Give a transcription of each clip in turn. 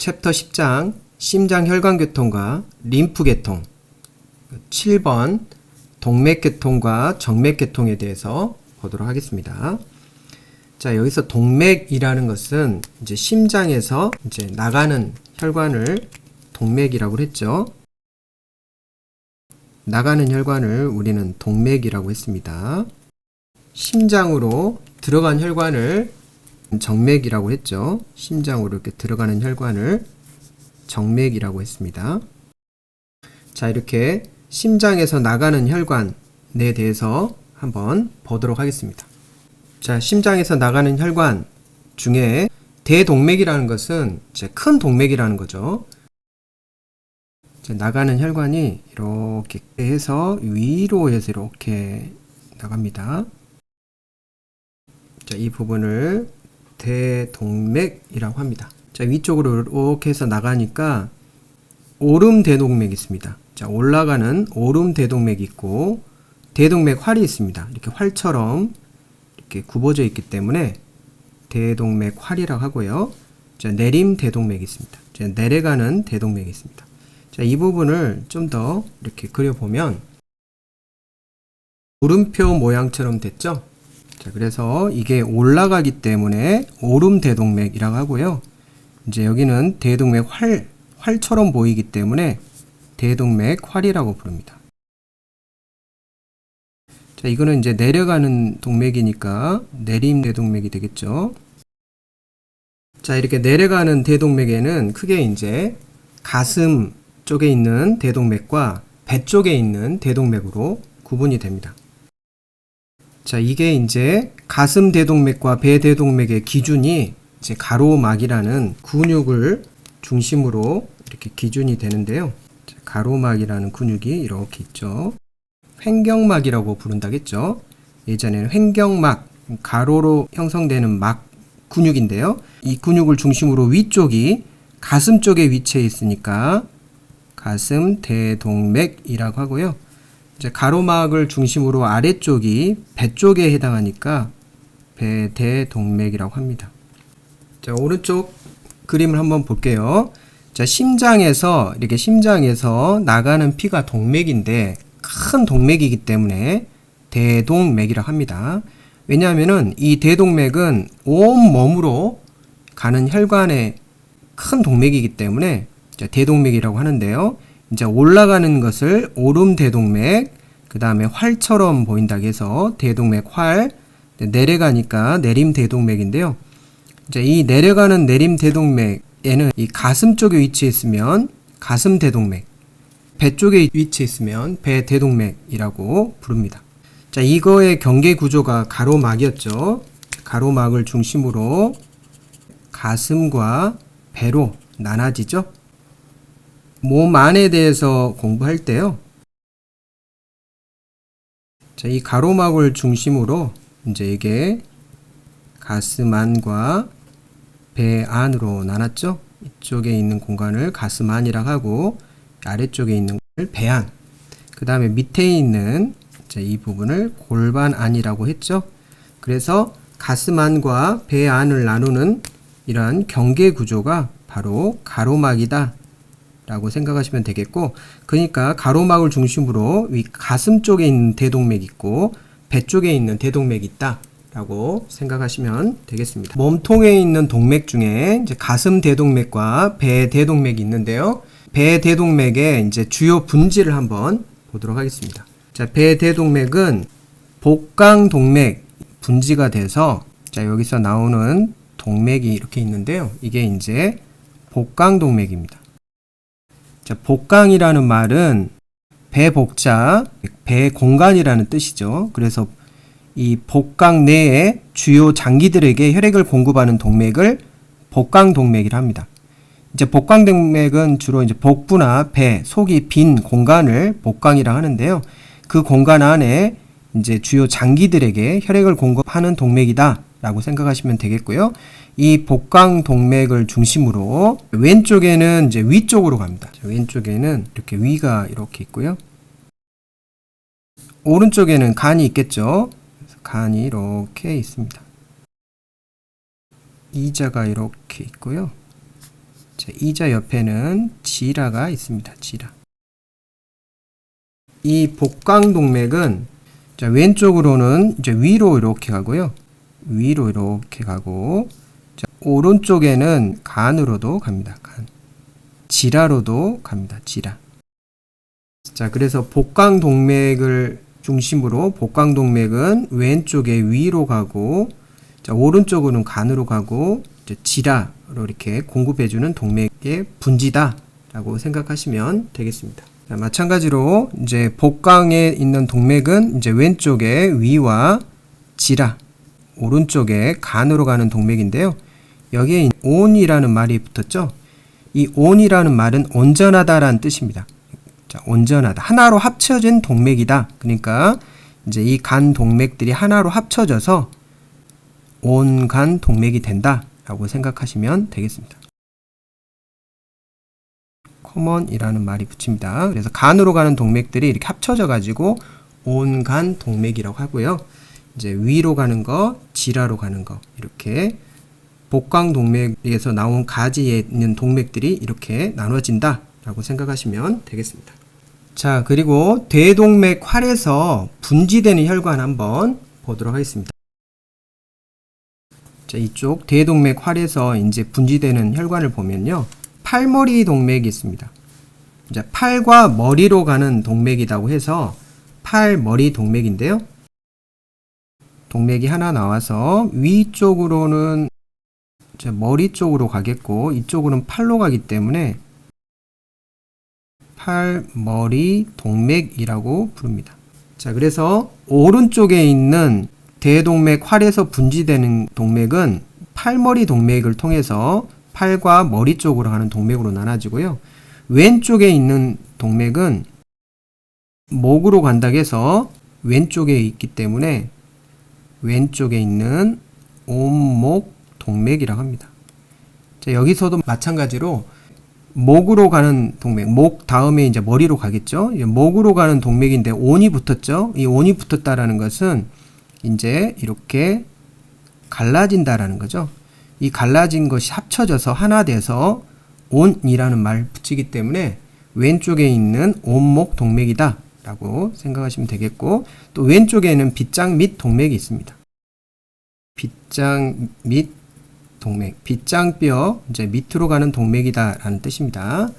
챕터 10장 심장혈관계통과 림프계통 7번 동맥계통과 정맥계통에 대해서 보도록 하겠습니다. 자, 여기서 동맥이라는 것은 이제 심장에서 이제 나가는 혈관을 동맥이라고 했죠. 나가는 혈관을 우리는 동맥이라고 했습니다. 심장으로 들어간 혈관을 정맥이라고 했죠. 심장으로 이렇게 들어가는 혈관을 정맥이라고 했습니다. 자, 이렇게 심장에서 나가는 혈관에 대해서 한번 보도록 하겠습니다. 자, 심장에서 나가는 혈관 중에 대동맥이라는 것은 이제 큰 동맥이라는 거죠. 이제 나가는 혈관이 이렇게 해서 위로 해서 이렇게 나갑니다. 자, 이 부분을 대동맥이라고 합니다. 자, 위쪽으로 이렇게 해서 나가니까 오름대동맥이 있습니다. 자, 올라가는 오름대동맥이 있고 대동맥 활이 있습니다. 이렇게 활처럼 이렇게 굽어져 있기 때문에 대동맥 활이라고 하고요. 자, 내림대동맥이 있습니다. 자, 내려가는 대동맥이 있습니다. 자, 이 부분을 좀 더 이렇게 그려보면 물음표 모양처럼 됐죠? 자, 그래서 이게 올라가기 때문에 오름대동맥이라고 하고요. 이제 여기는 대동맥 활처럼 보이기 때문에 대동맥 활이라고 부릅니다. 자, 이거는 이제 내려가는 동맥이니까 내림대동맥이 되겠죠. 자, 이렇게 내려가는 대동맥에는 크게 이제 가슴 쪽에 있는 대동맥과 배 쪽에 있는 대동맥으로 구분이 됩니다. 자, 이게 이제 가슴 대동맥과 배 대동맥의 기준이 이제 가로막이라는 근육을 중심으로 이렇게 기준이 되는데요. 자, 가로막이라는 근육이 이렇게 있죠. 횡격막이라고 부른다겠죠. 예전에는 횡격막, 가로로 형성되는 막 근육인데요. 이 근육을 중심으로 위쪽이 가슴 쪽에 위치해 있으니까 가슴 대동맥이라고 하고요. 이제 가로막을 중심으로 아래쪽이 배 쪽에 해당하니까 배대동맥이라고 합니다. 자, 오른쪽 그림을 한번 볼게요. 자, 심장에서 나가는 피가 동맥인데 큰 동맥이기 때문에 대동맥이라고 합니다. 왜냐하면은 이 대동맥은 온 몸으로 가는 혈관의 큰 동맥이기 때문에 대동맥이라고 하는데요. 이제 올라가는 것을 오름대동맥, 그 다음에 활처럼 보인다고 해서 대동맥 활, 내려가니까 내림대동맥인데요. 이제 이 내려가는 내림대동맥에는 이 가슴 쪽에 위치했으면 가슴대동맥, 배 쪽에 위치했으면 배대동맥이라고 부릅니다. 자, 이거의 경계 구조가 가로막이었죠. 가로막을 중심으로 가슴과 배로 나눠지죠. 몸 안에 대해서 공부할 때요. 자, 이 가로막을 중심으로 이제 이게 가슴 안과 배 안으로 나눴죠. 이쪽에 있는 공간을 가슴 안이라고 하고 아래쪽에 있는 걸 배 안. 그 다음에 밑에 있는 이 부분을 골반 안이라고 했죠. 그래서 가슴 안과 배 안을 나누는 이러한 경계 구조가 바로 가로막이다 라고 생각하시면 되겠고, 그러니까 가로막을 중심으로 위 가슴 쪽에 있는 대동맥이 있고 배 쪽에 있는 대동맥이 있다 라고 생각하시면 되겠습니다. 몸통에 있는 동맥 중에 이제 가슴 대동맥과 배 대동맥이 있는데요. 배 대동맥의 이제 주요 분지를 한번 보도록 하겠습니다. 자, 배 대동맥은 복강동맥 분지가 돼서, 자, 여기서 나오는 동맥이 이렇게 있는데요. 이게 이제 복강동맥입니다. 자, 복강이라는 말은 배복자, 배공간이라는 뜻이죠. 그래서 이 복강 내에 주요 장기들에게 혈액을 공급하는 동맥을 복강동맥이라 합니다. 이제 복강동맥은 주로 이제 복부나 배, 속이 빈 공간을 복강이라 하는데요. 그 공간 안에 이제 주요 장기들에게 혈액을 공급하는 동맥이다 라고 생각하시면 되겠고요. 이 복강동맥을 중심으로 왼쪽에는 이제 위쪽으로 갑니다. 왼쪽에는 이렇게 위가 이렇게 있고요. 오른쪽에는 간이 있겠죠. 그래서 간이 이렇게 있습니다. 이자가 이렇게 있고요. 자, 이자 옆에는 지라가 있습니다. 지라. 이 복강동맥은 자, 왼쪽으로는 이제 위로 이렇게 가고요. 위로 이렇게 가고, 자, 오른쪽에는 간으로도 갑니다. 간. 지라로도 갑니다. 지라. 자, 그래서 복강동맥을 중심으로 복강동맥은 왼쪽에 위로 가고, 자, 오른쪽으로는 간으로 가고, 이제 지라로 이렇게 공급해주는 동맥의 분지다라고 생각하시면 되겠습니다. 자, 마찬가지로 이제 복강에 있는 동맥은 이제 왼쪽에 위와 지라, 오른쪽에 간으로 가는 동맥인데요. 여기에 온이라는 말이 붙었죠. 이 온이라는 말은 온전하다라는 뜻입니다. 자, 온전하다. 하나로 합쳐진 동맥이다. 그러니까 이제 이 간 동맥들이 하나로 합쳐져서 온간 동맥이 된다라고 생각하시면 되겠습니다. 커먼이라는 말이 붙입니다. 그래서 간으로 가는 동맥들이 이렇게 합쳐져 가지고 온간 동맥이라고 하고요. 이제 위로 가는 거, 지라로 가는 거, 이렇게 복강 동맥에서 나온 가지에 있는 동맥들이 이렇게 나눠진다라고 생각하시면 되겠습니다. 자, 그리고 대동맥 활에서 분지되는 혈관 한번 보도록 하겠습니다. 자, 이쪽 대동맥 활에서 이제 분지되는 혈관을 보면요. 팔머리 동맥이 있습니다. 이제 팔과 머리로 가는 동맥이라고 해서 팔머리 동맥인데요. 동맥이 하나 나와서 위쪽으로는 이제 머리 쪽으로 가겠고 이쪽으로는 팔로 가기 때문에 팔머리 동맥이라고 부릅니다. 자, 그래서 오른쪽에 있는 대동맥 활에서 분지되는 동맥은 팔머리 동맥을 통해서 팔과 머리 쪽으로 가는 동맥으로 나눠지고요. 왼쪽에 있는 동맥은 목으로 간다고 해서 왼쪽에 있기 때문에 왼쪽에 있는 온목 동맥이라고 합니다. 자, 여기서도 마찬가지로 목으로 가는 동맥, 목 다음에 이제 머리로 가겠죠. 목으로 가는 동맥인데 온이 붙었죠. 이 온이 붙었다라는 것은 이제 이렇게 갈라진다라는 거죠. 이 갈라진 것이 합쳐져서 하나 돼서 온이라는 말 붙이기 때문에 왼쪽에 있는 온목 동맥이다 라고 생각하시면 되겠고, 또 왼쪽에는 빗장 및 동맥이 있습니다. 빗장 및 동맥, 빗장뼈 이제 밑으로 가는 동맥이다 라는 뜻입니다.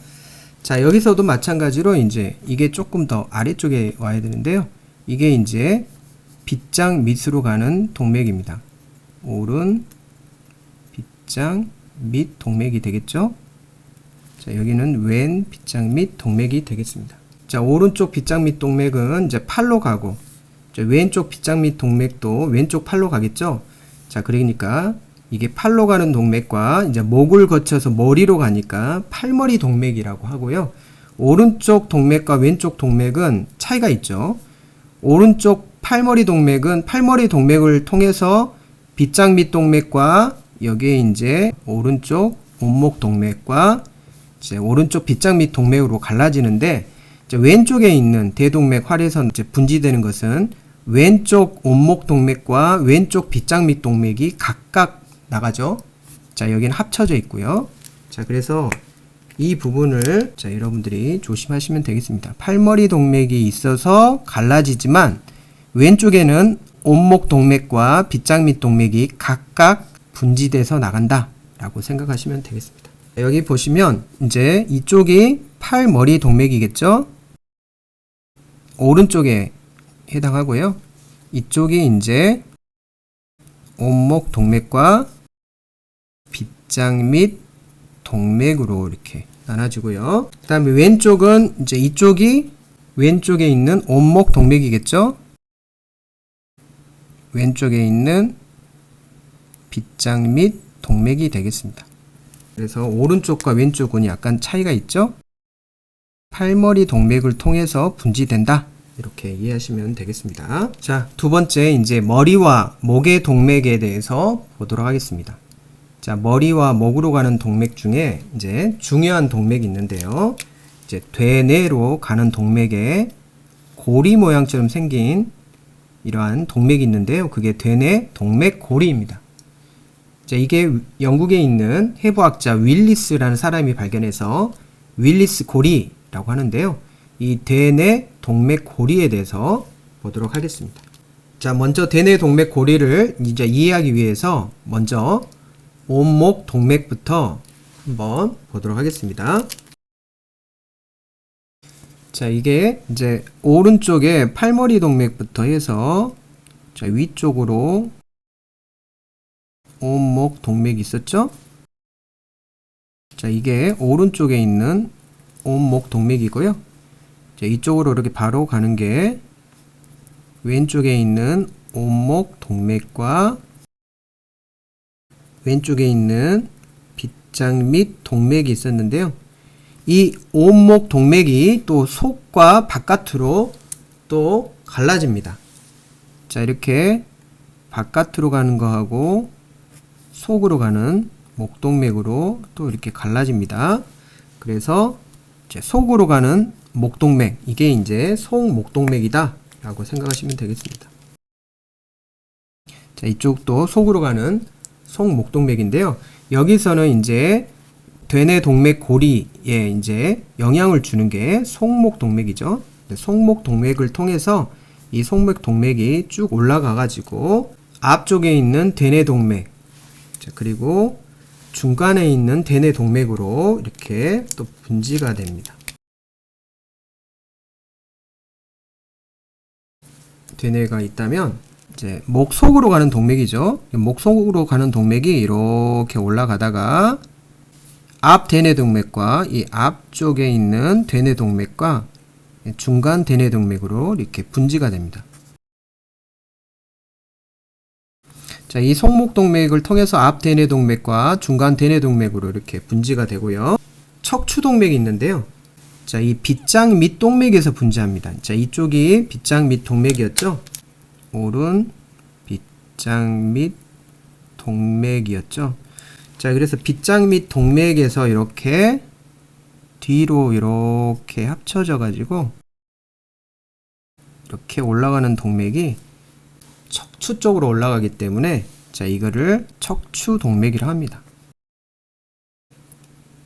자, 여기서도 마찬가지로 이제 이게 조금 더 아래쪽에 와야 되는데요. 이게 이제 빗장 밑으로 가는 동맥입니다. 오른 빗장 밑 동맥이 되겠죠. 자, 여기는 왼 빗장 밑 동맥이 되겠습니다. 자, 오른쪽 빗장 밑 동맥은 이제 팔로 가고, 이제 왼쪽 빗장 밑 동맥도 왼쪽 팔로 가겠죠. 자, 그러니까 이게 팔로 가는 동맥과 이제 목을 거쳐서 머리로 가니까 팔머리 동맥이라고 하고요. 오른쪽 동맥과 왼쪽 동맥은 차이가 있죠. 오른쪽 팔머리 동맥은 팔머리 동맥을 통해서 빗장 밑 동맥과 여기에 이제 오른쪽 온목 동맥과 이제 오른쪽 빗장 밑 동맥으로 갈라지는데, 이제 왼쪽에 있는 대동맥 활에서 이제 분지되는 것은 왼쪽 온목 동맥과 왼쪽 빗장 밑 동맥이 각각 나가죠. 자, 여기는 합쳐져 있고요. 자, 그래서 이 부분을 자, 여러분들이 조심하시면 되겠습니다. 팔머리 동맥이 있어서 갈라지지만 왼쪽에는 온목 동맥과 빗장 밑 동맥이 각각 분지돼서 나간다 라고 생각하시면 되겠습니다. 여기 보시면 이제 이쪽이 팔머리 동맥이겠죠. 오른쪽에 해당하고요. 이쪽이 이제 온목 동맥과 빗장 밑 동맥으로 이렇게 나눠지고요. 그 다음에 왼쪽은 이제 이쪽이 왼쪽에 있는 온목 동맥이겠죠. 왼쪽에 있는 빗장 밑 동맥이 되겠습니다. 그래서 오른쪽과 왼쪽은 약간 차이가 있죠. 팔머리 동맥을 통해서 분지된다. 이렇게 이해하시면 되겠습니다. 자, 두 번째 이제 머리와 목의 동맥에 대해서 보도록 하겠습니다. 자, 머리와 목으로 가는 동맥 중에 이제 중요한 동맥이 있는데요. 이제 대뇌로 가는 동맥에 고리 모양처럼 생긴 이러한 동맥이 있는데요. 그게 대뇌 동맥 고리입니다. 자, 이게 영국에 있는 해부학자 윌리스라는 사람이 발견해서 윌리스 고리라고 하는데요. 이 대뇌 동맥 고리에 대해서 보도록 하겠습니다. 자, 먼저 대뇌 동맥 고리를 이제 이해하기 위해서 먼저 온목 동맥부터 한번 보도록 하겠습니다. 자, 이게 이제 오른쪽에 팔머리 동맥부터 해서 자, 위쪽으로 온목 동맥이 있었죠? 자, 이게 오른쪽에 있는 온목 동맥이고요. 자, 이쪽으로 이렇게 바로 가는 게 왼쪽에 있는 온목 동맥과 왼쪽에 있는 빗장 및 동맥이 있었는데요. 이 온목 동맥이 또 속과 바깥으로 또 갈라집니다. 자, 이렇게 바깥으로 가는 거하고 속으로 가는 목동맥으로 또 이렇게 갈라집니다. 그래서 이제 속으로 가는 목동맥, 이게 이제 속목동맥이다 라고 생각하시면 되겠습니다. 자, 이쪽도 속으로 가는 속목동맥인데요. 여기서는 이제 대뇌 동맥 고리에 이제 영향을 주는 게 속목동맥이죠. 속목동맥을 통해서 이 속목동맥이 쭉 올라가 가지고 앞쪽에 있는 대뇌 동맥, 자, 그리고 중간에 있는 대뇌 동맥으로 이렇게 또 분지가 됩니다. 대뇌가 있다면 이제 목 속으로 가는 동맥이죠. 목 속으로 가는 동맥이 이렇게 올라가다가 앞 대뇌 동맥과 이 앞쪽에 있는 대뇌 동맥과 중간 대뇌 동맥으로 이렇게 분지가 됩니다. 자, 이 속목동맥을 통해서 앞 대뇌 동맥과 중간 대뇌 동맥으로 이렇게 분지가 되고요. 척추동맥이 있는데요. 자, 이 빗장 밑 동맥에서 분지합니다. 자, 이쪽이 빗장 밑 동맥이었죠. 오른 빗장 밑 동맥이었죠. 자, 그래서 빗장 밑 동맥에서 이렇게 뒤로 이렇게 합쳐져 가지고 이렇게 올라가는 동맥이 척추 쪽으로 올라가기 때문에 자, 이거를 척추동맥이라고 합니다.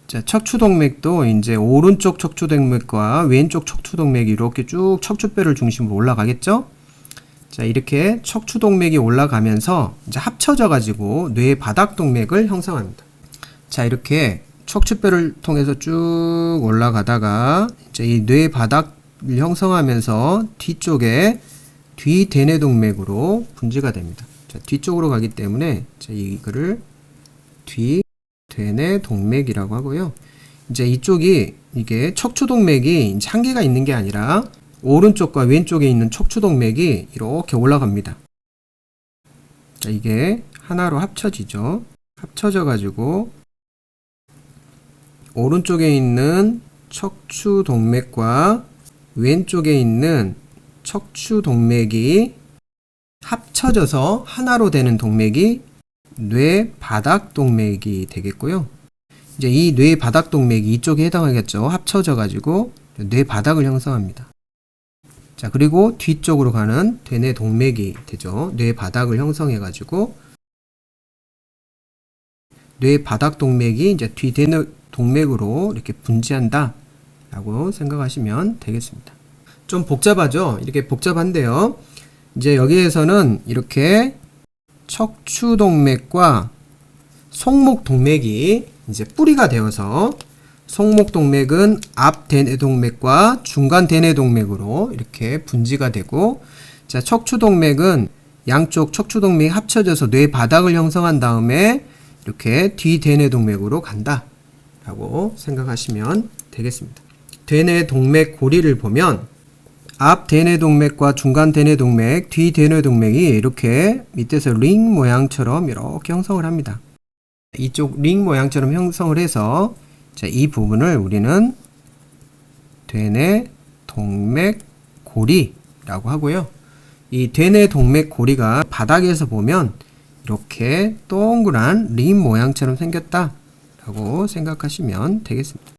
자, 척추동맥도 이제 오른쪽 척추동맥과 왼쪽 척추동맥이 이렇게 쭉 척추뼈를 중심으로 올라가겠죠? 자, 이렇게 척추동맥이 올라가면서 이제 합쳐져 가지고 뇌바닥동맥을 형성합니다. 자, 이렇게 척추뼈를 통해서 쭉 올라가다가 이제 이 뇌바닥을 형성하면서 뒤쪽에 뒤대뇌동맥으로 분지가 됩니다. 자, 뒤쪽으로 가기 때문에 자, 이거를 뒤대뇌동맥이라고 하고요. 이제 이쪽이 이게 척추동맥이 이제 한 개가 있는 게 아니라 오른쪽과 왼쪽에 있는 척추동맥이 이렇게 올라갑니다. 자, 이게 하나로 합쳐지죠. 합쳐져 가지고 오른쪽에 있는 척추동맥과 왼쪽에 있는 척추동맥이 합쳐져서 하나로 되는 동맥이 뇌바닥동맥이 되겠고요. 이제 이 뇌바닥동맥이 이쪽에 해당하겠죠. 합쳐져 가지고 뇌바닥을 형성합니다. 자, 그리고 뒤쪽으로 가는 대뇌동맥이 되죠. 뇌바닥을 형성해 가지고 뇌바닥동맥이 이제 뒤대뇌동맥으로 이렇게 분지한다 라고 생각하시면 되겠습니다. 좀 복잡하죠? 이렇게 복잡한데요. 이제 여기에서는 이렇게 척추동맥과 속목동맥이 이제 뿌리가 되어서 속목동맥은 앞 대뇌동맥과 중간 대뇌동맥으로 이렇게 분지가 되고, 자, 척추동맥은 양쪽 척추동맥이 합쳐져서 뇌바닥을 형성한 다음에 이렇게 뒤대뇌동맥으로 간다 라고 생각하시면 되겠습니다. 대뇌동맥 고리를 보면 앞 대뇌동맥과 중간 대뇌동맥, 뒤 대뇌동맥이 이렇게 밑에서 링 모양처럼 이렇게 형성을 합니다. 이쪽 링 모양처럼 형성을 해서 자, 이 부분을 우리는 대뇌동맥 고리라고 하고요. 이 대뇌동맥 고리가 바닥에서 보면 이렇게 동그란 링 모양처럼 생겼다 라고 생각하시면 되겠습니다.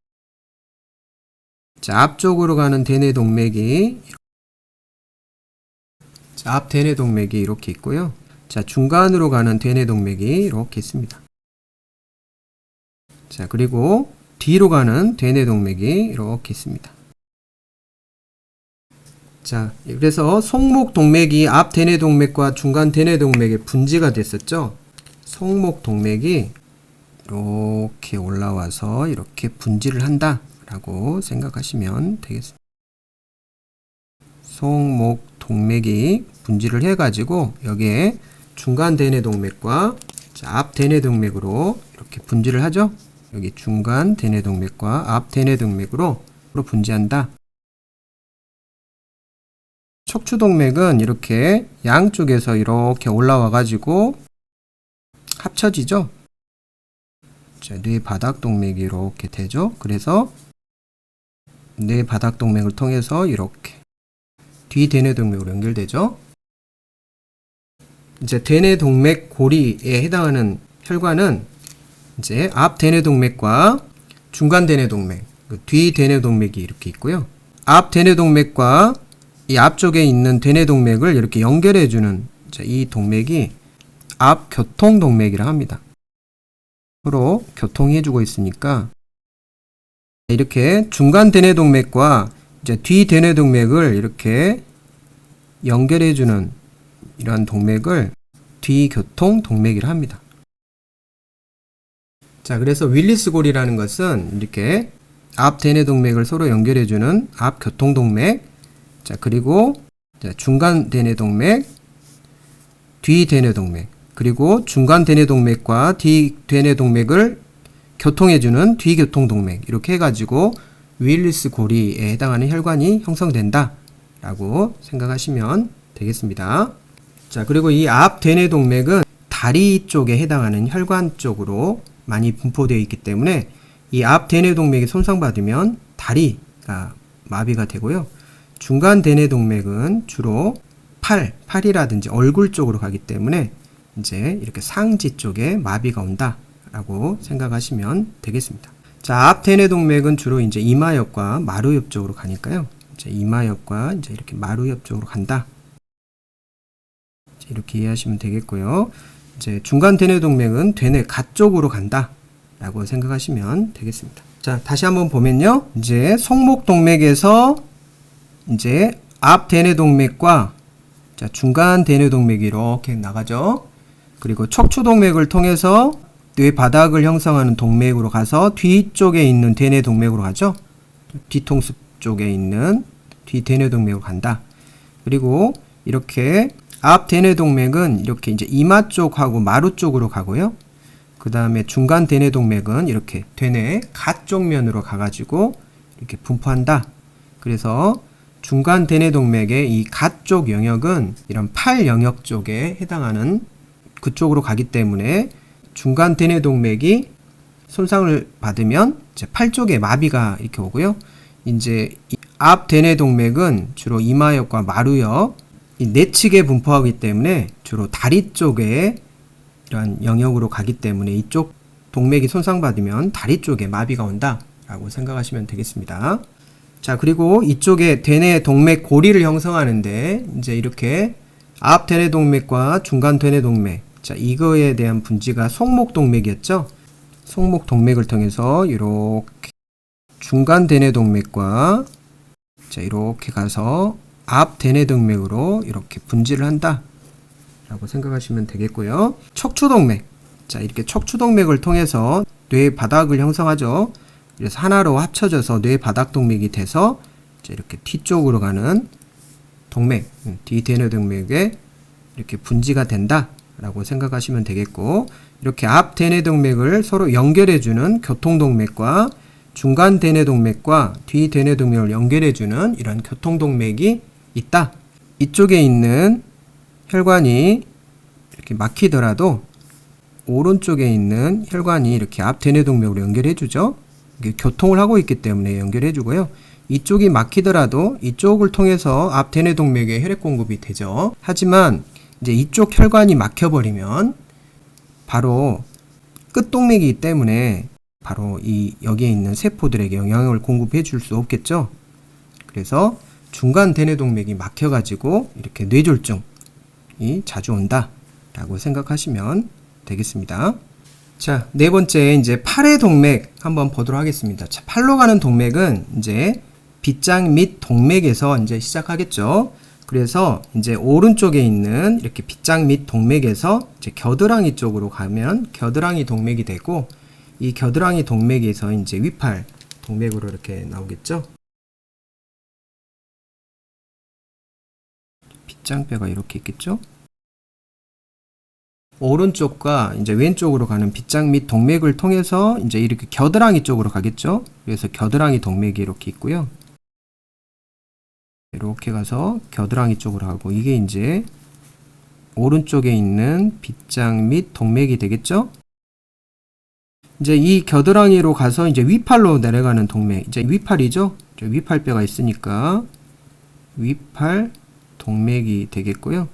자, 앞쪽으로 가는 대뇌동맥이 자, 앞 대뇌동맥이 이렇게 있고요. 자, 중간으로 가는 대뇌동맥이 이렇게 있습니다. 자, 그리고 뒤로 가는 대뇌동맥이 이렇게 있습니다. 자, 그래서 송목동맥이 앞 대뇌동맥과 중간 대뇌동맥의 분지가 됐었죠. 송목동맥이 이렇게 올라와서 이렇게 분지를 한다 라고 생각하시면 되겠습니다. 송목동맥이 분지를 해가지고 여기에 중간 대뇌동맥과 앞 대뇌동맥으로 이렇게 분지를 하죠. 여기 중간 대뇌동맥과 앞 대뇌동맥으로 분지한다. 척추동맥은 이렇게 양쪽에서 이렇게 올라와 가지고 합쳐지죠. 자, 뇌바닥동맥이 이렇게 되죠. 그래서 뇌바닥동맥을 통해서 이렇게 뒤대뇌동맥으로 연결되죠. 이제 대뇌동맥 고리에 해당하는 혈관은 이제 앞 대뇌동맥과 중간 대뇌동맥, 뒤 대뇌동맥이 이렇게 있고요. 앞 대뇌동맥과 이 앞쪽에 있는 대뇌동맥을 이렇게 연결해주는 이 동맥이 앞교통동맥이라 합니다. 서로 교통해주고 있으니까 이렇게 중간 대뇌동맥과 이제 뒤 대뇌동맥을 이렇게 연결해주는 이러한 동맥을 뒤교통동맥이라 합니다. 자, 그래서 윌리스 고리라는 것은 이렇게 앞 대뇌동맥을 서로 연결해주는 앞교통동맥, 자, 그리고 중간 대뇌동맥, 뒤 대뇌동맥, 그리고 중간 대뇌동맥과 뒤 대뇌동맥을 교통해주는 뒤교통동맥, 이렇게 해가지고 윌리스 고리에 해당하는 혈관이 형성된다 라고 생각하시면 되겠습니다. 자, 그리고 이 앞 대뇌동맥은 다리 쪽에 해당하는 혈관 쪽으로 많이 분포되어 있기 때문에 이 앞 대뇌동맥이 손상받으면 다리가 마비가 되고요. 중간 대뇌동맥은 주로 팔이라든지 얼굴 쪽으로 가기 때문에 이제 이렇게 상지 쪽에 마비가 온다라고 생각하시면 되겠습니다. 자, 앞 대뇌동맥은 주로 이제 이마엽과 마루엽 쪽으로 가니까요. 이제 이마엽과 이제 이렇게 마루엽 쪽으로 간다. 이렇게 이해하시면 되겠고요. 이제 중간 대뇌동맥은 대뇌가 쪽으로 간다라고 생각하시면 되겠습니다. 자, 다시 한번 보면요. 이제 송목동맥에서 이제 앞 대뇌동맥과 중간 대뇌동맥이 이렇게 나가죠. 그리고 척추동맥을 통해서 뇌바닥을 형성하는 동맥으로 가서 뒤쪽에 있는 대뇌동맥으로 가죠. 뒤통수 쪽에 있는 뒤 대뇌동맥으로 간다. 그리고 이렇게 앞 대뇌동맥은 이렇게 이제 이마 쪽하고 마루 쪽으로 가고요. 그 다음에 중간 대뇌동맥은 이렇게 대뇌 가쪽 면으로 가가지고 이렇게 분포한다. 그래서 중간 대뇌동맥의 이 가쪽 영역은 이런 팔 영역 쪽에 해당하는 그쪽으로 가기 때문에 중간 대뇌동맥이 손상을 받으면 이제 팔 쪽에 마비가 이렇게 오고요. 이제 앞 대뇌동맥은 주로 이마엽과 마루엽 이 내측에 분포하기 때문에 주로 다리 쪽에 이런 영역으로 가기 때문에 이쪽 동맥이 손상받으면 다리 쪽에 마비가 온다라고 생각하시면 되겠습니다. 자, 그리고 이쪽에 대뇌동맥 고리를 형성하는데 이제 이렇게 앞 대뇌동맥과 중간 대뇌동맥, 자, 이거에 대한 분지가 송목동맥이었죠. 송목동맥을 통해서 이렇게 중간 대뇌동맥과 자, 이렇게 가서 앞 대뇌동맥으로 이렇게 분지를 한다 라고 생각하시면 되겠고요. 척추동맥, 자, 이렇게 척추동맥을 통해서 뇌바닥을 형성하죠. 그래서 하나로 합쳐져서 뇌바닥동맥이 돼서 이렇게 뒤쪽으로 가는 동맥, 뒤대뇌동맥에 이렇게 분지가 된다 라고 생각하시면 되겠고, 이렇게 앞 대뇌동맥을 서로 연결해주는 교통동맥과 중간 대뇌동맥과 뒤 대뇌동맥을 연결해주는 이런 교통동맥이 있다. 이쪽에 있는 혈관이 이렇게 막히더라도 오른쪽에 있는 혈관이 이렇게 앞 대뇌동맥으로 연결해주죠. 교통을 하고 있기 때문에 연결해주고요. 이쪽이 막히더라도 이쪽을 통해서 앞 대뇌동맥에 혈액 공급이 되죠. 하지만 이제 이쪽 혈관이 막혀버리면 바로 끝동맥이기 때문에 바로 이 여기에 있는 세포들에게 영양을 공급해 줄 수 없겠죠. 그래서 중간 대뇌동맥이 막혀가지고 이렇게 뇌졸중이 자주 온다 라고 생각하시면 되겠습니다. 자, 네 번째 이제 팔의 동맥 한번 보도록 하겠습니다. 자, 팔로 가는 동맥은 이제 빗장 및 동맥에서 이제 시작하겠죠. 그래서 이제 오른쪽에 있는 이렇게 빗장 및 동맥에서 이제 겨드랑이 쪽으로 가면 겨드랑이 동맥이 되고, 이 겨드랑이 동맥에서 이제 위팔 동맥으로 이렇게 나오겠죠. 빗장뼈가 이렇게 있겠죠. 오른쪽과 이제 왼쪽으로 가는 빗장 및 동맥을 통해서 이제 이렇게 겨드랑이 쪽으로 가겠죠. 그래서 겨드랑이 동맥이 이렇게 있고요. 이렇게 가서 겨드랑이 쪽으로 가고, 이게 이제 오른쪽에 있는 빗장 및 동맥이 되겠죠. 이제 이 겨드랑이로 가서 이제 위팔로 내려가는 동맥, 이제 위팔이죠. 위팔뼈가 있으니까 위팔 동맥이 되겠고요.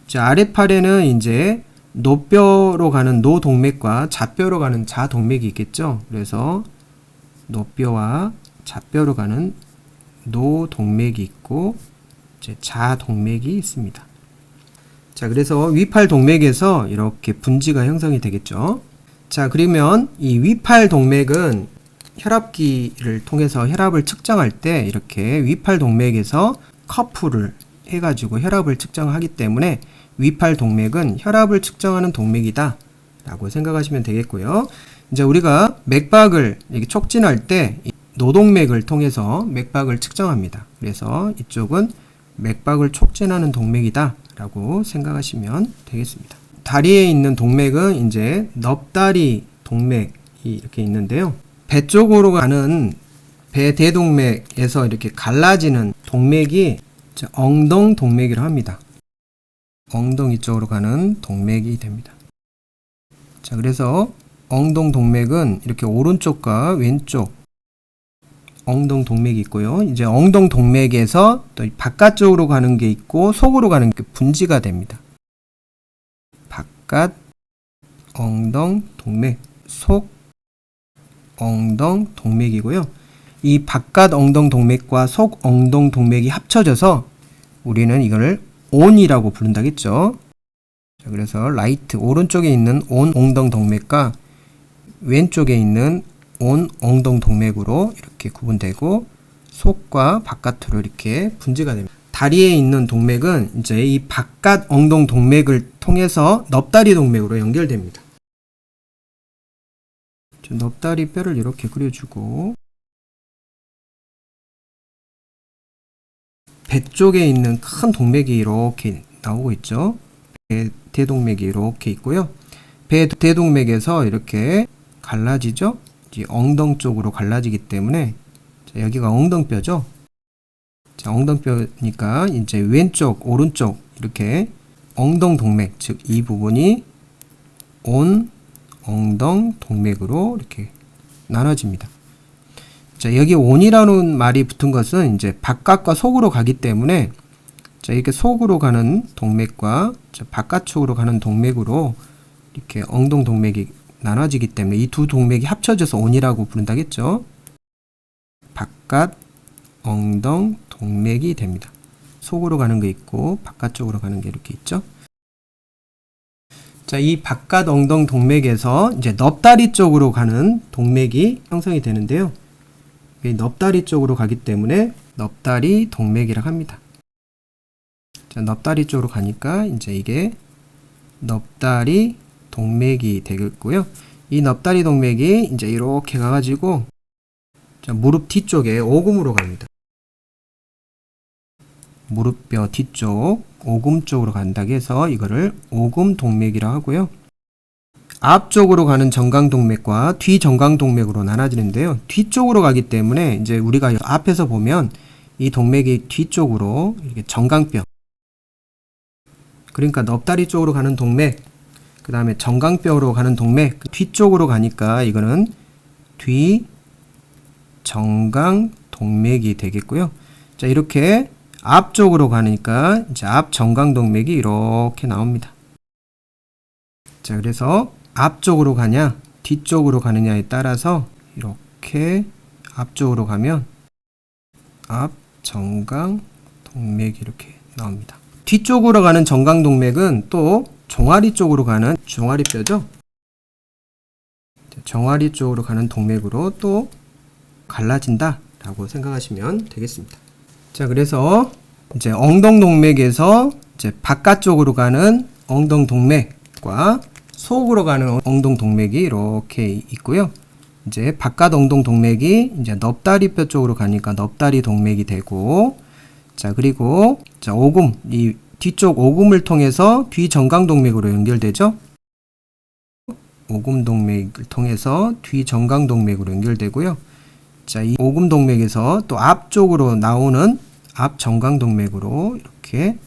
자, 아랫팔에는 이제 노뼈로 가는 노동맥과 좌뼈로 가는 좌동맥이 있겠죠. 그래서 노뼈와 좌뼈로 가는 노동맥이 있고 이제 좌동맥이 있습니다. 자, 그래서 위팔 동맥에서 이렇게 분지가 형성이 되겠죠. 자, 그러면 이 위팔 동맥은 혈압기를 통해서 혈압을 측정할 때 이렇게 위팔 동맥에서 커프를 해가지고 혈압을 측정하기 때문에 위팔 동맥은 혈압을 측정하는 동맥이다 라고 생각하시면 되겠고요. 이제 우리가 맥박을 이렇게 촉진할 때 노동맥을 통해서 맥박을 측정합니다. 그래서 이쪽은 맥박을 촉진하는 동맥이다 라고 생각하시면 되겠습니다. 다리에 있는 동맥은 이제 넙다리 동맥이 이렇게 있는데요. 배 쪽으로 가는 배 대동맥에서 이렇게 갈라지는 동맥이 엉덩 동맥이라고 합니다. 엉덩이 쪽으로 가는 동맥이 됩니다. 자, 그래서 엉덩 동맥은 이렇게 오른쪽과 왼쪽 엉덩 동맥이 있고요. 이제 엉덩 동맥에서 또 바깥쪽으로 가는 게 있고 속으로 가는 게 분지가 됩니다. 바깥 엉덩 동맥, 속 엉덩 동맥이고요. 이 바깥 엉덩 동맥과 속 엉덩 동맥이 합쳐져서 우리는 이거를 온이라고 부른다겠죠. 자, 그래서 라이트 오른쪽에 있는 온 엉덩 동맥과 왼쪽에 있는 온 엉덩 동맥으로 이렇게 구분되고 속과 바깥으로 이렇게 분지가 됩니다. 다리에 있는 동맥은 이제 이 바깥 엉덩 동맥을 통해서 넙다리 동맥으로 연결됩니다. 넙다리 뼈를 이렇게 그려주고 배 쪽에 있는 큰 동맥이 이렇게 나오고 있죠. 배 대동맥이 이렇게 있고요. 배 대동맥에서 이렇게 갈라지죠. 이제 엉덩 쪽으로 갈라지기 때문에 자, 여기가 엉덩뼈죠. 자, 엉덩뼈니까 이제 왼쪽, 오른쪽 이렇게 엉덩 동맥, 즉 이 부분이 온 엉덩 동맥으로 이렇게 나눠집니다. 자, 여기 온이라는 말이 붙은 것은 이제 바깥과 속으로 가기 때문에 자, 이렇게 속으로 가는 동맥과 바깥쪽으로 가는 동맥으로 이렇게 엉덩 동맥이 나눠지기 때문에 이 두 동맥이 합쳐져서 온이라고 부른다겠죠. 바깥 엉덩 동맥이 됩니다. 속으로 가는 게 있고 바깥쪽으로 가는 게 이렇게 있죠. 자, 이 바깥 엉덩 동맥에서 이제 넙다리 쪽으로 가는 동맥이 형성이 되는데요. 이 넙다리 쪽으로 가기 때문에 넙다리 동맥이라고 합니다. 자, 넙다리 쪽으로 가니까 이제 이게 넙다리 동맥이 되겠고요. 이 넙다리 동맥이 이제 이렇게 가가지고 자, 무릎 뒤쪽에 오금으로 갑니다. 무릎뼈 뒤쪽 오금 쪽으로 간다고 해서 이거를 오금 동맥이라고 하고요. 앞쪽으로 가는 정강동맥과 뒤정강동맥으로 나눠지는데요. 뒤쪽으로 가기 때문에 이제 우리가 앞에서 보면 이 동맥이 뒤쪽으로 이렇게 정강뼈, 그러니까 넙다리 쪽으로 가는 동맥, 그 다음에 정강뼈로 가는 동맥, 뒤쪽으로 가니까 이거는 뒤정강동맥이 되겠고요. 자, 이렇게 앞쪽으로 가니까 이제 앞정강동맥이 이렇게 나옵니다. 자, 그래서 앞쪽으로 가냐 뒤쪽으로 가느냐에 따라서 이렇게 앞쪽으로 가면 앞정강동맥이 이렇게 나옵니다. 뒤쪽으로 가는 정강동맥은 또 종아리 쪽으로 가는 종아리뼈죠. 종아리 쪽으로 가는 동맥으로 또 갈라진다 라고 생각하시면 되겠습니다. 자, 그래서 이제 엉덩동맥에서 이제 바깥쪽으로 가는 엉덩동맥과 속으로 가는 엉덩동맥이 이렇게 있고요. 이제 바깥 엉덩동맥이 이제 넙다리뼈 쪽으로 가니까 넙다리 동맥이 되고, 자, 그리고 자, 오금, 이 뒤쪽 오금을 통해서 뒤정강동맥으로 연결되죠. 오금동맥을 통해서 뒤정강동맥으로 연결되고요. 자, 이 오금동맥에서 또 앞쪽으로 나오는 앞정강동맥으로 이렇게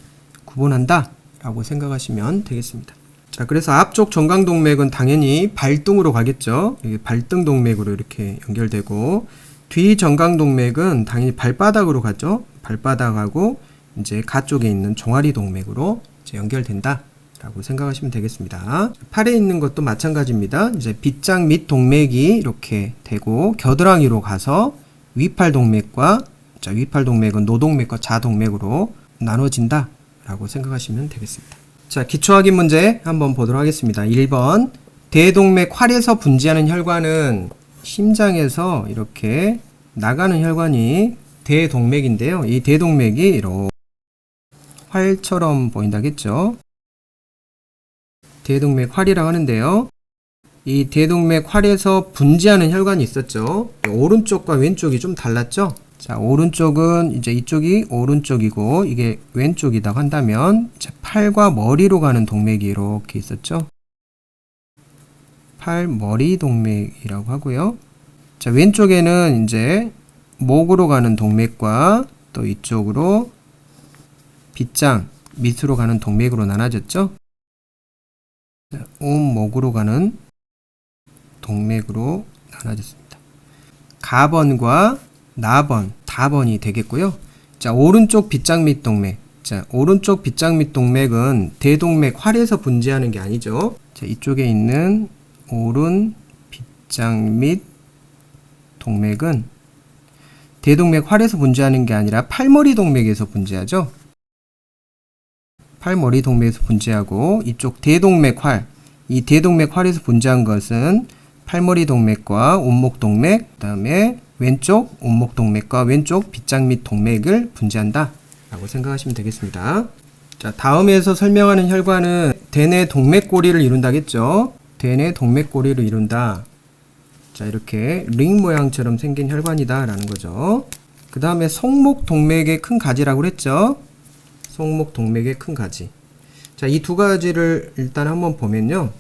구분한다 라고 생각하시면 되겠습니다. 자, 그래서 앞쪽 정강동맥은 당연히 발등으로 가겠죠. 이게 발등동맥으로 이렇게 연결되고, 뒤정강동맥은 당연히 발바닥으로 가죠. 발바닥하고 이제 가쪽에 있는 종아리동맥으로 이제 연결된다 라고 생각하시면 되겠습니다. 팔에 있는 것도 마찬가지입니다. 이제 빗장 밑 동맥이 이렇게 되고 겨드랑이로 가서 위팔동맥과, 자, 위팔동맥은 노동맥과 자동맥으로 나눠진다 라고 생각하시면 되겠습니다. 자, 기초확인 문제 한번 보도록 하겠습니다. 1번, 대동맥 활에서 분지하는 혈관은 심장에서 이렇게 나가는 혈관이 대동맥인데요. 이 대동맥이 이렇게 활처럼 보인다겠죠. 대동맥 활이라고 하는데요. 이 대동맥 활에서 분지하는 혈관이 있었죠. 오른쪽과 왼쪽이 좀 달랐죠. 자, 오른쪽은 이제 이쪽이 오른쪽이고 이게 왼쪽이라고 한다면, 자, 팔과 머리로 가는 동맥이 이렇게 있었죠. 팔 머리 동맥이라고 하고요. 자, 왼쪽에는 이제 목으로 가는 동맥과 또 이쪽으로 빗장 밑으로 가는 동맥으로 나눠졌죠. 온목으로 가는 동맥으로 나눠졌습니다. 가번과 나번, 다번이 되겠고요. 자, 오른쪽 빗장 밑 동맥. 자, 오른쪽 빗장 밑 동맥은 대동맥 활에서 분지하는 게 아니죠. 자, 이쪽에 있는 오른 빗장 밑 동맥은 대동맥 활에서 분지하는 게 아니라 팔머리 동맥에서 분지하죠. 팔머리 동맥에서 분지하고, 이쪽 대동맥 활, 이 대동맥 활에서 분지한 것은 팔머리 동맥과 온목 동맥, 그 다음에 왼쪽 온목 동맥과 왼쪽 빗장 밑 동맥을 분지한다 라고 생각하시면 되겠습니다. 자, 다음에서 설명하는 혈관은 대뇌 동맥고리를 이룬다겠죠. 대뇌 동맥고리를 이룬다. 자, 이렇게 링 모양처럼 생긴 혈관이다 라는 거죠. 그 다음에 송목 동맥의 큰 가지라고 그랬죠. 송목 동맥의 큰 가지. 자, 이 두 가지를 일단 한번 보면요.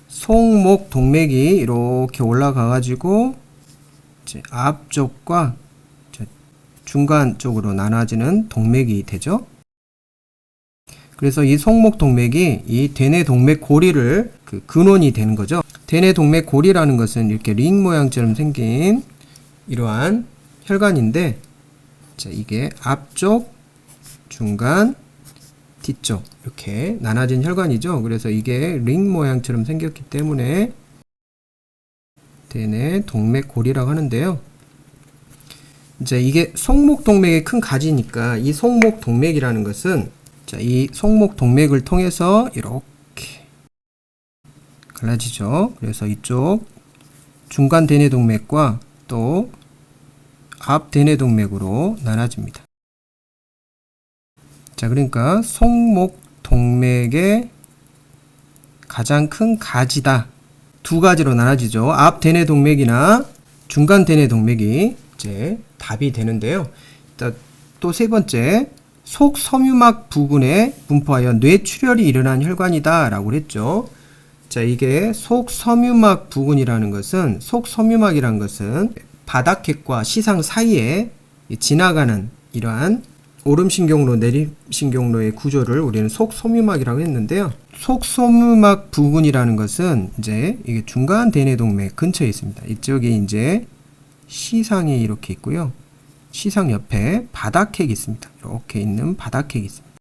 송목 동맥이 이렇게 올라가 가지고 이제 앞쪽과 중간 쪽으로 나눠지는 동맥이 되죠. 그래서 이 송목 동맥이 이 대뇌 동맥 고리를 근원이 되는 거죠. 대뇌 동맥 고리라는 것은 이렇게 링 모양처럼 생긴 이러한 혈관인데, 자, 이게 앞쪽, 중간, 뒤쪽 이렇게 나눠진 혈관이죠. 그래서 이게 링 모양처럼 생겼기 때문에 대뇌 동맥 고리라고 하는데요. 이제 이게 송목 동맥의 큰 가지니까 이 송목 동맥이라는 것은, 자, 이 송목 동맥을 통해서 이렇게 갈라지죠. 그래서 이쪽 중간 대뇌 동맥과 또 앞 대뇌 동맥으로 나눠집니다. 자, 그러니까 송목 동맥의 가장 큰 가지다. 두 가지로 나눠지죠. 앞 대뇌 동맥이나 중간 대뇌 동맥이 이제 답이 되는데요. 또 세 번째, 속섬유막 부근에 분포하여 뇌출혈이 일어난 혈관이다 라고 했죠. 자, 이게 속섬유막 부근이라는 것은, 속섬유막이라는 것은 바닥핵과 시상 사이에 지나가는 이러한 오름신경로, 내림신경로의 구조를 우리는 속섬유막이라고 했는데요. 속섬유막 부근이라는 것은 이제 이게 중간 대뇌동맥 근처에 있습니다. 이쪽에 이제 시상이 이렇게 있고요. 시상 옆에 바닥핵이 있습니다. 이렇게 있는 바닥핵이 있습니다.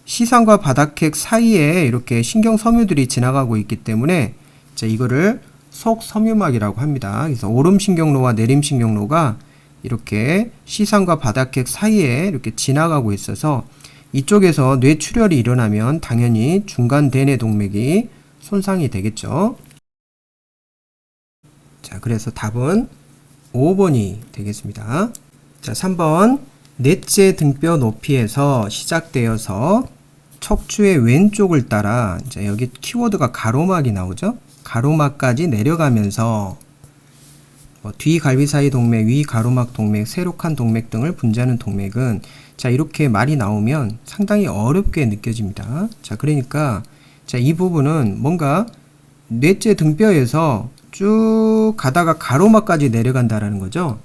시상과 바닥핵 사이에 이렇게 신경섬유들이 지나가고 있기 때문에, 자, 이거를 속섬유막이라고 합니다. 그래서 오름신경로와 내림신경로가 이렇게 시상과 바닥핵 사이에 이렇게 지나가고 있어서 이쪽에서 뇌출혈이 일어나면 당연히 중간 대뇌 동맥이 손상이 되겠죠. 자, 그래서 답은 5번이 되겠습니다. 자, 3번. 넷째 등뼈 높이에서 시작되어서 척추의 왼쪽을 따라, 이제 여기 키워드가 가로막이 나오죠. 가로막까지 내려가면서 뒤 갈비 사이 동맥, 위 가로막 동맥, 세록한 동맥 등을 분지하는 동맥은, 자, 이렇게 말이 나오면 상당히 어렵게 느껴집니다. 자, 그러니까 자, 이 부분은 뭔가 넷째 등뼈에서 쭉 가다가 가로막까지 내려간다라는 거죠.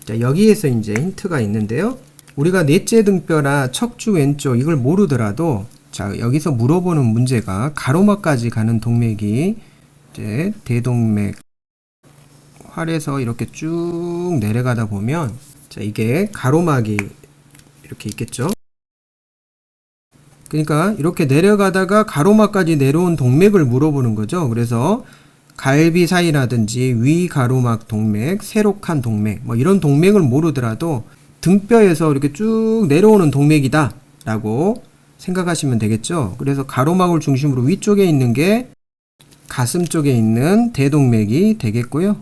자, 여기에서 이제 힌트가 있는데요. 우리가 넷째 등뼈나 척추 왼쪽 이걸 모르더라도, 자, 여기서 물어보는 문제가 가로막까지 가는 동맥이 이제 대동맥 활에서 이렇게 쭉 내려가다 보면, 자, 이게 가로막이 이렇게 있겠죠. 그러니까 이렇게 내려가다가 가로막까지 내려온 동맥을 물어보는 거죠. 그래서 갈비 사이라든지 위 가로막 동맥, 세록한 동맥, 뭐 이런 동맥을 모르더라도 등뼈에서 이렇게 쭉 내려오는 동맥이다 라고 생각하시면 되겠죠. 그래서 가로막을 중심으로 위쪽에 있는 게 가슴 쪽에 있는 대동맥이 되겠고요.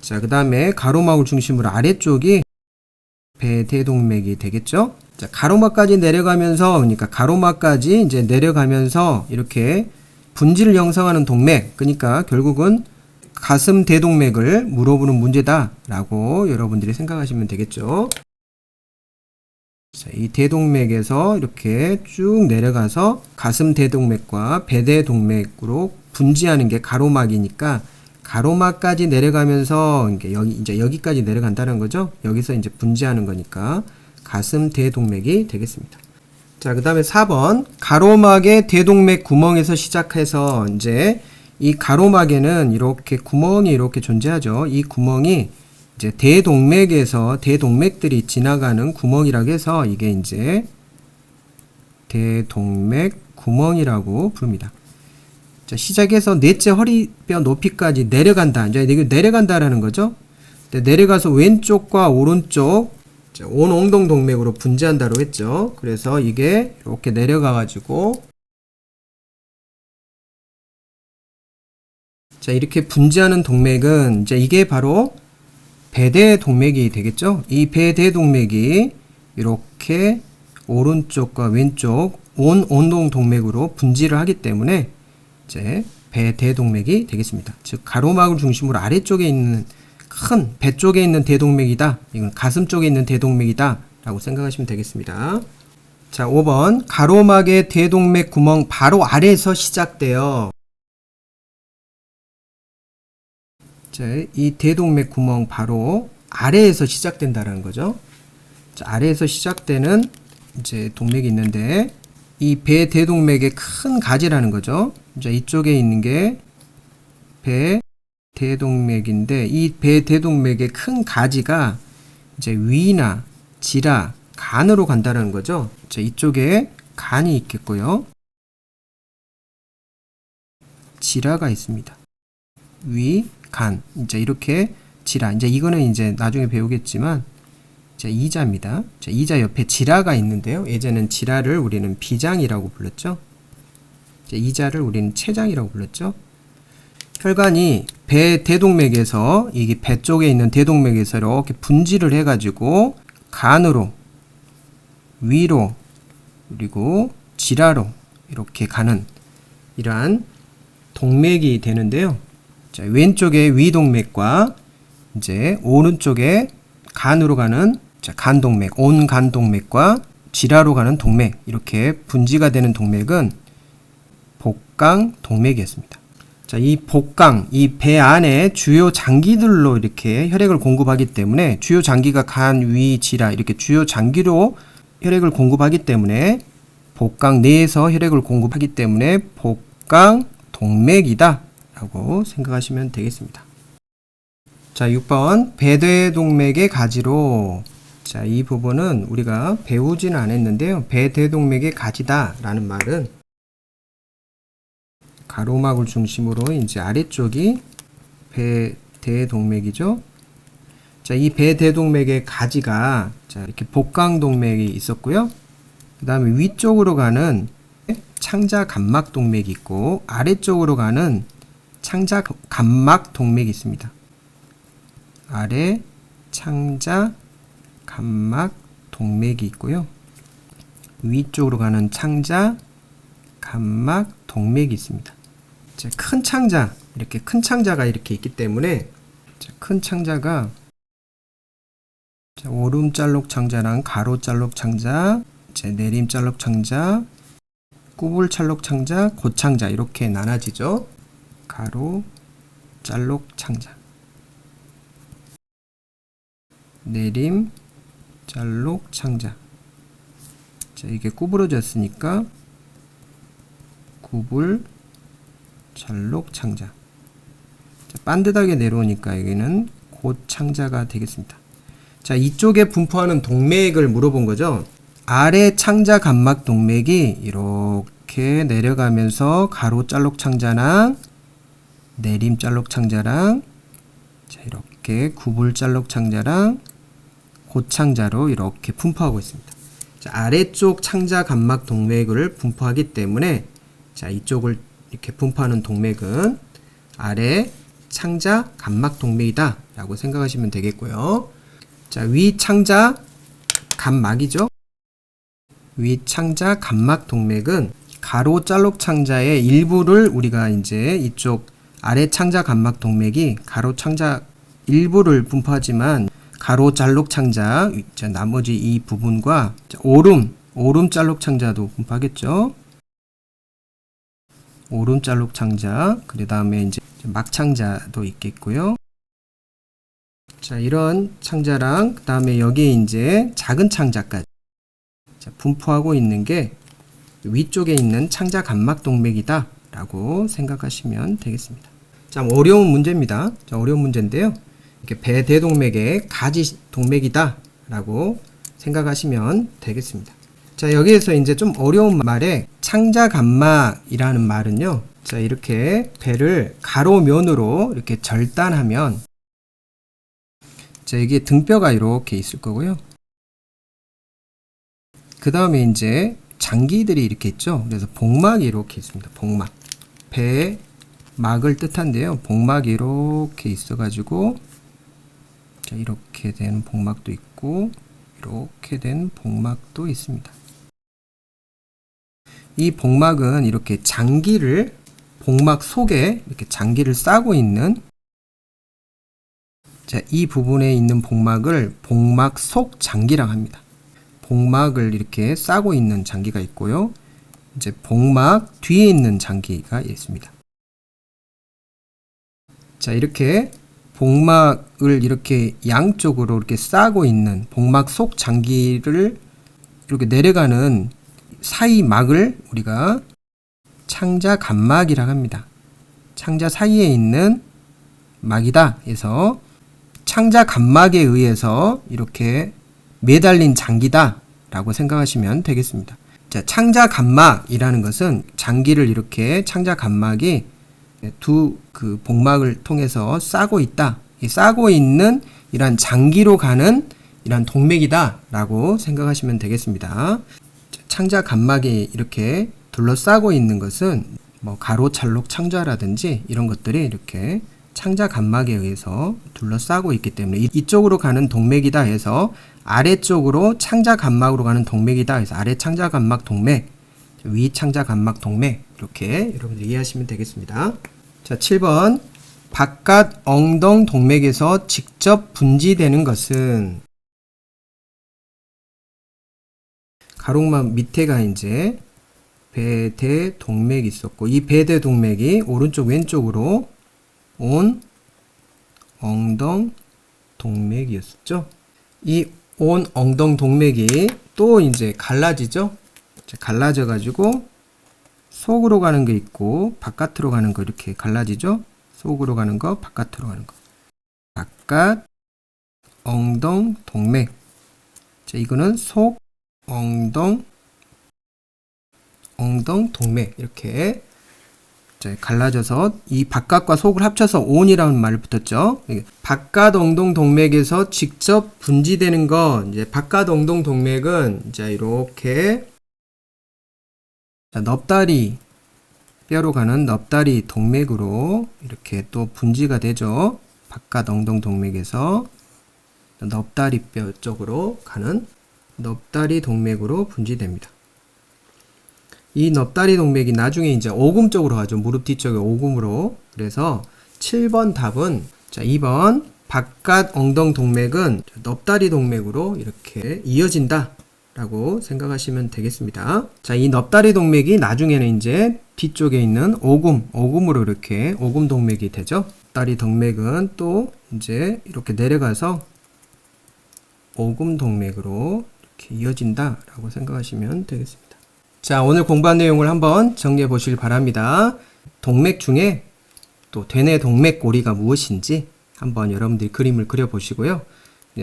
자, 그 다음에 가로막을 중심으로 아래쪽이 배대동맥이 되겠죠. 자, 가로막까지 내려가면서, 그러니까 가로막까지 이제 내려가면서 이렇게 분지를 형성하는 동맥, 그러니까 결국은 가슴 대동맥을 물어보는 문제다 라고 여러분들이 생각하시면 되겠죠. 자, 이 대동맥에서 이렇게 쭉 내려가서 가슴 대동맥과 배대동맥으로 분지하는 게 가로막이니까, 가로막까지 내려가면서 이제 여기까지 내려간다는 거죠. 여기서 이제 분지하는 거니까 가슴 대동맥이 되겠습니다. 자, 그 다음에 4번. 가로막의 대동맥 구멍에서 시작해서, 이제 이 가로막에는 이렇게 구멍이 이렇게 존재하죠. 이 구멍이 이제 대동맥에서 대동맥들이 지나가는 구멍이라고 해서 이게 이제 대동맥 구멍이라고 부릅니다. 자, 시작해서 넷째 허리뼈 높이까지 내려간다. 이제 이게 내려간다라는 거죠. 내려가서 왼쪽과 오른쪽, 자, 온엉덩 동맥으로 분지한다고 했죠. 그래서 이게 이렇게 내려가가지고, 자, 이렇게 분지하는 동맥은 이제 이게 바로 배대동맥이 되겠죠. 이 배대동맥이 이렇게 오른쪽과 왼쪽 온엉덩 동맥으로 분지를 하기 때문에 이제 배대동맥이 되겠습니다. 즉 가로막을 중심으로 아래쪽에 있는 큰 배 쪽에 있는 대동맥이다. 이건 가슴 쪽에 있는 대동맥이다 라고 생각하시면 되겠습니다. 자, 5번. 가로막의 대동맥 구멍 바로 아래에서 시작되어, 자, 이 대동맥 구멍 바로 아래에서 시작된다는 거죠. 자, 아래에서 시작되는 이제 동맥이 있는데, 이 배대동맥의 큰 가지라는 거죠. 자, 이쪽에 있는 게 배대동맥인데, 이 배대동맥의 큰 가지가 이제 위나 지라, 간으로 간다는 거죠. 자, 이쪽에 간이 있겠고요. 지라가 있습니다. 위, 간. 이제 이렇게 지라. 이제 이거는 이제 나중에 배우겠지만, 자, 이자입니다. 자, 이자 옆에 지라가 있는데요. 예전엔 지라를 우리는 비장이라고 불렀죠. 자, 이자를 우리는 체장이라고 불렀죠. 혈관이 배 대동맥에서, 이게 배 쪽에 있는 대동맥에서 이렇게 분지를 해가지고 간으로, 위로, 그리고 지라로 이렇게 가는 이러한 동맥이 되는데요. 자, 왼쪽에 위동맥과 이제 오른쪽에 간으로 가는, 자, 간동맥, 온간동맥과 지라로 가는 동맥, 이렇게 분지가 되는 동맥은 복강동맥이었습니다. 자, 이 복강, 이 배 안에 주요 장기들로 이렇게 혈액을 공급하기 때문에, 주요 장기가 간, 위, 지라 이렇게 주요 장기로 혈액을 공급하기 때문에, 복강 내에서 혈액을 공급하기 때문에 복강동맥이다 라고 생각하시면 되겠습니다. 자, 6번. 배대동맥의 가지로, 자, 이 부분은 우리가 배우지는 않았는데요. 배대동맥의 가지다 라는 말은 가로막을 중심으로 이제 아래쪽이 배대동맥이죠. 자, 이 배대동맥의 가지가, 자, 이렇게 복강동맥이 있었고요. 그 다음에 위쪽으로 가는 창자 간막 동맥이 있고 아래쪽으로 가는 창자 간막 동맥이 있습니다. 아래 창자 간막 동맥이 있고요. 위쪽으로 가는 창자 간막 동맥이 있습니다. 자, 큰 창자, 이렇게 큰 창자가 이렇게 있기 때문에 큰 창자가 오름짤록 창자랑 가로짤록 창자, 내림짤록 창자, 꾸불짤록 창자, 고창자 이렇게 나눠지죠. 가로, 짤록 창자, 내림, 짤록 창자. 자, 이게 구부러졌으니까 구불, 짤록 창자. 자, 반듯하게 내려오니까 여기는 고창자가 되겠습니다. 자, 이쪽에 분포하는 동맥을 물어본 거죠. 아래 창자 간막 동맥이 이렇게 내려가면서 가로 짤록 창자랑 내림 짤록 창자랑 자, 이렇게 구불 짤록 창자랑 고창자로 이렇게 분포하고 있습니다. 자, 아래쪽 창자 간막 동맥을 분포하기 때문에 자, 이쪽을 이렇게 분포하는 동맥은 아래 창자 간막 동맥이다 라고 생각하시면 되겠고요. 자, 위 창자 간막이죠. 위 창자 간막 동맥은 가로 짤록 창자의 일부를 우리가 이제 이쪽 아래 창자 간막 동맥이 가로 창자 일부를 분포하지만 가로 짤록 창자 나머지 이 부분과 오름 짤록 창자도 분포하겠죠. 오름 짤록 창자, 그 다음에 이제 막 창자도 있겠고요. 자, 이런 창자랑 그 다음에 여기에 이제 작은 창자까지 자, 분포하고 있는 게 위쪽에 있는 창자 간막 동맥이다 라고 생각하시면 되겠습니다. 자, 어려운 문제입니다. 자, 어려운 문제인데요. 이렇게 배대동맥의 가지 동맥이다 라고 생각하시면 되겠습니다. 자, 여기에서 이제 좀 어려운 말에 창자 간막이라는 말은요. 자, 이렇게 배를 가로면으로 이렇게 절단하면 자, 이게 등뼈가 이렇게 있을 거고요. 그 다음에 이제 장기들이 이렇게 있죠. 그래서 복막이 이렇게 있습니다. 복막. 배의 막을 뜻한데요. 복막이 이렇게 있어가지고 자, 이렇게 된 복막도 있고 이렇게 된 복막도 있습니다. 이 복막은 이렇게 장기를 복막 속에 이렇게 장기를 싸고 있는 자, 이 부분에 있는 복막을 복막 속 장기라고 합니다. 복막을 이렇게 싸고 있는 장기가 있고요. 이제 복막 뒤에 있는 장기가 있습니다. 자, 이렇게 복막을 이렇게 양쪽으로 이렇게 싸고 있는 복막 속 장기를 이렇게 내려가는 사이 막을 우리가 창자 간막이라고 합니다. 창자 사이에 있는 막이다 해서 창자 간막에 의해서 이렇게 매달린 장기다 라고 생각하시면 되겠습니다. 자, 창자 간막이라는 것은 장기를 이렇게 창자 간막이 두 그 복막을 통해서 싸고 있다. 이 싸고 있는 이러한 장기로 가는 이러한 동맥이다 라고 생각하시면 되겠습니다. 창자 간막이 이렇게 둘러싸고 있는 것은 뭐 가로 찰록 창자라든지 이런 것들이 이렇게 창자 간막에 의해서 둘러싸고 있기 때문에 이쪽으로 가는 동맥이다 해서 아래쪽으로 창자 간막으로 가는 동맥이다 해서 아래 창자 간막 동맥, 위 창자 간막 동맥 이렇게 여러분들 이해하시면 되겠습니다. 자, 7번 바깥 엉덩 동맥에서 직접 분지되는 것은 가롱막 밑에가 이제 배대 동맥이 있었고 이 배대 동맥이 오른쪽 왼쪽으로 온 엉덩 동맥이었죠. 이 온 엉덩 동맥이 또 이제 갈라지죠. 갈라져 가지고 속으로 가는 거 있고 바깥으로 가는 거 이렇게 갈라지죠. 속으로 가는 거, 바깥으로 가는 거. 바깥 엉덩 동맥. 자, 이거는 속 엉덩 동맥 이렇게 자, 갈라져서 이 바깥과 속을 합쳐서 온이라는 말이 붙었죠. 바깥 엉덩 동맥에서 직접 분지되는 거 이제 바깥 엉덩 동맥은 이제 이렇게 자, 넙다리 뼈로 가는 넙다리 동맥으로 이렇게 또 분지가 되죠. 바깥 엉덩 동맥에서 넙다리 뼈 쪽으로 가는 넙다리 동맥으로 분지됩니다. 이 넙다리 동맥이 나중에 이제 오금 쪽으로 가죠. 무릎 뒤쪽에 오금으로. 그래서 7번 답은 자, 2번 바깥 엉덩 동맥은 넙다리 동맥으로 이렇게 이어진다 라고 생각하시면 되겠습니다. 자, 이 넙다리 동맥이 나중에는 이제 뒤쪽에 있는 오금으로 이렇게 오금 동맥이 되죠. 넙다리 동맥은 또 이제 이렇게 내려가서 오금 동맥으로 이렇게 이어진다 라고 생각하시면 되겠습니다. 자, 오늘 공부한 내용을 한번 정리해 보시길 바랍니다. 동맥 중에 또 대뇌 동맥고리가 무엇인지 한번 여러분들이 그림을 그려 보시고요.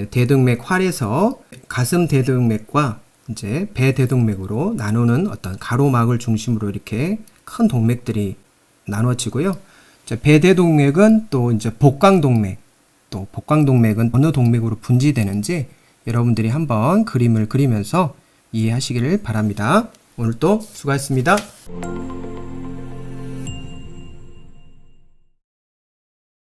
대동맥 활에서 가슴 대동맥과 이제 배 대동맥으로 나누는 어떤 가로막을 중심으로 이렇게 큰 동맥들이 나눠지고요. 배 대동맥은 또 이제 복강동맥, 또 복강동맥은 어느 동맥으로 분지되는지 여러분들이 한번 그림을 그리면서 이해하시기를 바랍니다. 오늘도 수고하셨습니다.